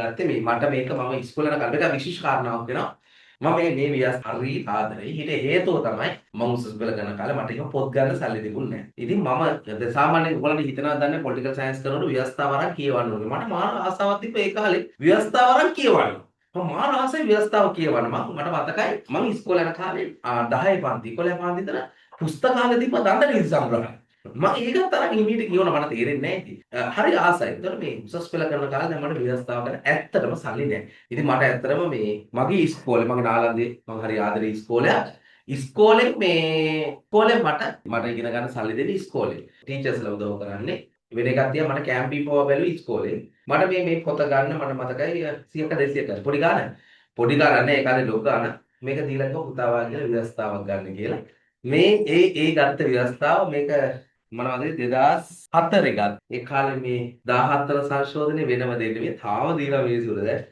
ගත්තේ මේ මට මේක මම ඉස්කෝලේ යන කාලේ මේක විශේෂ කාරණාවක් වෙනවා. මම මේ ව්‍යාස හරි ආදරේ. ඊට හේතුව තමයි මම උසස් පෙළ කරන කාලේ මට ඒක පොත් ගන්න සල්ලි තිබුණේ නැහැ. ඉතින් මම සාමාන්‍යයෙන් ඔයගොල්ලෝ හිතනවා දන්නේ පොලිටිකල් සයන්ස් කරනකොට ව්‍යවස්ථාව අරන් කියවන්න ඕනේ. මට මාන ආසාවක් තිබ්බ ඒ කාලේ ව්‍යවස්ථාව අරන් කියවන්න. මම මාන ආසයි ව්‍යවස්ථාව කියවන්න. මට මතකයි මම ඉස්කෝලේ යන කාලේ 10 පන්ති 11 පන්ති විතර පුස්තකාලේ තිබ්බ දණ්ඩ නීති සංග්‍රහය. මම ඒක තරම් හිමීට කියවන මට තේරෙන්නේ නැහැ ඉතින්. හරි ආසයි. ඒතර මේ උසස් පෙළ කරන කාලේ දැන් මට ව්‍යවස්ථාව කරන ඇත්තටම සල්ලි නැහැ. ඉතින් මට ඇත්තටම මේ මගේ ඉස්කෝලේ මගේ නාලන්දේ මම හරි ආදරේ ඉස්කෝලයක්. ඉස්කෝලේ මට ඉගෙන ගන්න සල්ලි දෙන්නේ ඉස්කෝලේ. ටීචර්ස්ලා උදව් කරන්නේ. වෙන එකක් තියා මට කැම්පින් පොව බැලුවේ ඉස්කෝලේ. මට මේ පොත ගන්න මට මතකයි 100ක 200ක පොඩි ගාන. පොඩි ගාන නැහැ ඒ කාලේ ලොකු ගාන. මේක දීලා කිව්වා පුතා වාගේ ව්‍යවස්ථාවක් ගන්න කියලා. මේ ඒ ගත්ත ව්‍යවස්ථාව මේක මොනවද 2004 ගත්ත. ඒ කාලේ මේ 14 සංශෝධනය වෙනම දෙන්නේ මේ තාම දීලා මිනිස්සුන්ට දැන්